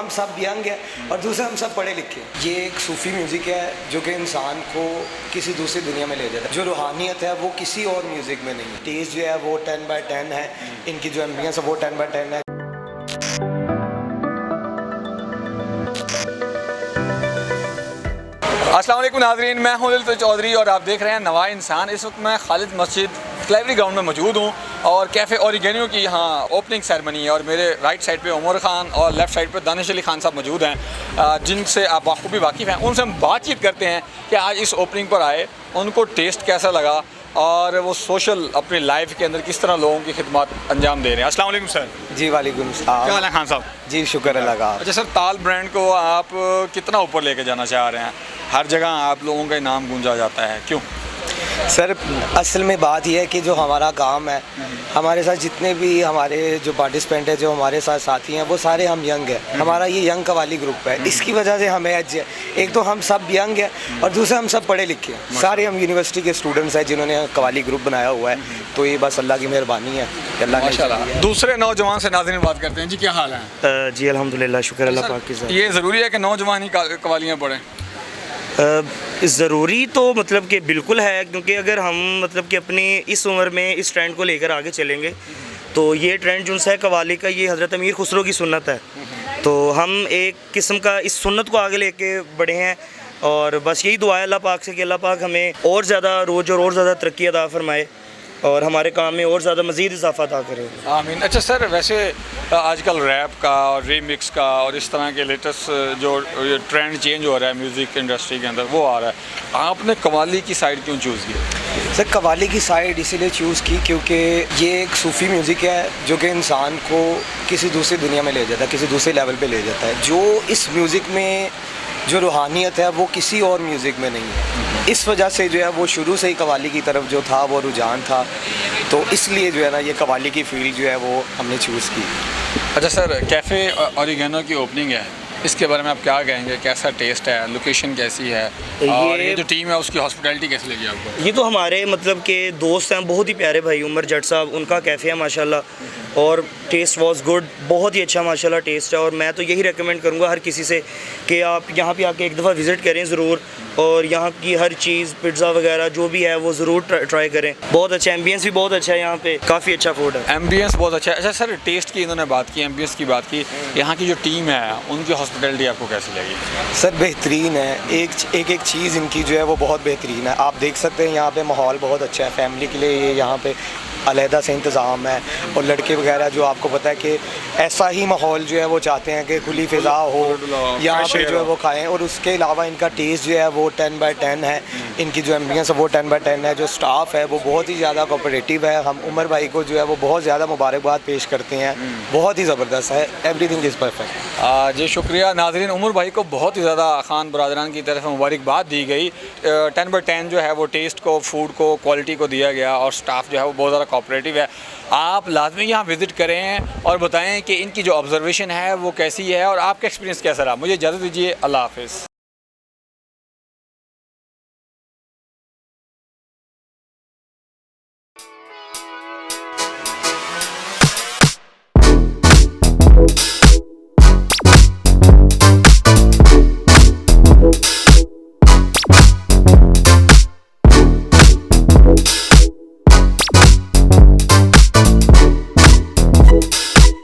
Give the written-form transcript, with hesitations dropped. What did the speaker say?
हम सब यंग है और दूसरा हम सब पढ़े लिखे। ये एक सूफ़ी म्यूज़िक है जो कि इंसान को किसी दूसरी दुनिया में ले जाता है। जो रूहानियत है वो किसी और म्यूज़िक में नहीं है। टेस्ट जो है वो 10/10 है, इनकी जो एम्बियंस है वो 10/10 है। अस्सलाम वालेकुम नाज़रीन, मैं हूं दिल चौधरी और आप देख रहे हैं नवा इंसान। इस वक्त मैं खालिद मस्जिद लाइब्रेरी ग्राउंड में मौजूद हूं और कैफ़े ओरिगेनो की यहाँ ओपनिंग सेरेमनी है और मेरे राइट साइड पे उमर खान और लेफ़्ट साइड पे दानिश अली खान साहब मौजूद हैं, जिनसे आप बखूबी वाकिफ़ हैं। उनसे हम बातचीत करते हैं कि आज इस ओपनिंग पर आए, उनको टेस्ट कैसा लगा और वो सोशल अपनी लाइफ के अंदर किस तरह लोगों की खिदमत अंजाम दे रहे हैं। अस्सलाम वालेकुम सर। जी वालेकुम सलाम। क्या हाल है खान साहब? जी शुक्र अल्लाह का। अच्छा सर, ताल ब्रांड को आप कितना ऊपर लेके जाना चाह रहे हैं? हर जगह आप लोगों का नाम गूंजा जाता है, क्यों? सर असल में बात यह है कि जो हमारा काम है, हमारे साथ जितने भी हमारे जो पार्टिसिपेंट हैं, जो हमारे साथ साथी हैं, वो सारे हम यंग हैं। हमारा ये यंग कवाली ग्रुप है, इसकी वजह से हमें आज एक तो हम सब यंग हैं और दूसरा हम सब पढ़े लिखे हैं। सारे हम यूनिवर्सिटी के स्टूडेंट्स हैं जिन्होंने कवाली ग्रुप बनाया हुआ है। तो ये बस अल्लाह की मेहरबानी है। अल्लाह माशाल्लाह। दूसरे नौजवान से नाज़रीन बात करते हैं। जी क्या हाल है? जी अल्हम्दुलिल्लाह, शुक्र अल्लाह पाक की। ये ज़रूरी है कि नौजवान ही कवालियाँ पढ़ें? ज़रूरी तो मतलब कि बिल्कुल है, क्योंकि अगर हम मतलब कि अपनी इस उम्र में इस ट्रेंड को लेकर आगे चलेंगे तो ये ट्रेंड जो है कवाली का, ये हज़रत अमीर खुसरो की सुन्नत है। तो हम एक किस्म का इस सुन्नत को आगे लेके बढ़े हैं और बस यही दुआ है अल्लाह पाक से कि अल्लाह पाक हमें और ज़्यादा रोज़ और ज़्यादा तरक्की अता फरमाए और हमारे काम में और ज़्यादा मज़ीद इजाफा अता करे। आमीन। अच्छा सर, वैसे आजकल रैप का और रीमिक्स का और इस तरह के लेटेस्ट जो ट्रेंड चेंज हो रहा है म्यूज़िक इंडस्ट्री के अंदर, वो आ रहा है। आपने कवाली की साइड क्यों चूज़ की? सर कवाली की साइड इसीलिए चूज़ की क्योंकि ये एक सूफ़ी म्यूज़िक है जो कि इंसान को किसी दूसरी दुनिया में ले जाता है, किसी दूसरे लेवल पे ले जाता है। जो इस म्यूज़िक में जो रूहानियत है वो किसी और म्यूज़िक में नहीं है। इस वजह से जो है वो शुरू से ही कवाली की तरफ जो था वो रुझान था, तो इसलिए जो है ना ये कवाली की फील्ड जो है वो हमने चूज़ की। अच्छा सर, कैफ़े ओरिगेनो की ओपनिंग है, इसके बारे में आप क्या कहेंगे? कैसा टेस्ट है, लोकेशन कैसी है और ये जो टीम है उसकी हॉस्पिटैलिटी कैसी लगी आपको? ये तो हमारे मतलब के दोस्त हैं, बहुत ही प्यारे भाई उमर जट साहब, उनका कैफ़े है माशाल्लाह और टेस्ट वाज गुड, बहुत ही अच्छा माशाल्लाह टेस्ट है। और मैं तो यही रेकमेंड करूँगा हर किसी से कि आप यहाँ पे आके एक दफ़ा विज़िट करें ज़रूर और यहाँ की हर चीज़ पिज़्ज़ा वगैरह जो भी है वो ज़रूर ट्राई करें। बहुत अच्छा एम्बियंस भी बहुत अच्छा है यहाँ पे, काफ़ी अच्छा फूड है। एम्बियंस बहुत अच्छा है। अच्छा सर, टेस्ट की इन्होंने बात की, एम्बियंस की बात की, यहाँ की जो टीम है उनकी हॉस्पिटैलिटी आपको कैसी लगी? सर बेहतरीन है, एक चीज़ इनकी जो है वो बहुत बेहतरीन है। आप देख सकते हैं यहाँ पे माहौल बहुत अच्छा है, फैमिली के लिए ये यहाँ पे अलहदा से इंतज़ाम है और लड़के वगैरह जो आपको पता है कि ऐसा ही माहौल जो है वो चाहते हैं कि खुली फ़िज़ा हो, यहाँ पे जो है वो खाएं। और उसके अलावा इनका टेस्ट जो है वो 10/10 है, इनकी जो एम्बियंस है वो 10/10 है। जो स्टाफ है वो बहुत ही ज़्यादा कोऑपरेटिव है। हम उमर भाई को जो है वो बहुत ज़्यादा मुबारकबाद पेश करते हैं, बहुत ही ज़बरदस्त है, एवरीथिंग इज़ परफेक्ट। जी शुक्रिया नाज़रीन, उमर भाई को बहुत ही ज़्यादा खान बरादरान की तरफ मुबारकबाद दी गई। 10/10 जो है वो टेस्ट को, फूड को, क्वालिटी को दिया गया और स्टाफ जो है वो बहुत ज़्यादा कोऑपरेटिव है। आप लाजमी यहाँ विज़िट करें और बताएं कि इनकी जो ऑब्जर्वेशन है वो कैसी है और आपका एक्सपीरियंस कैसा रहा। मुझे इजाज़त दीजिए, अल्लाह हाफ़िज़।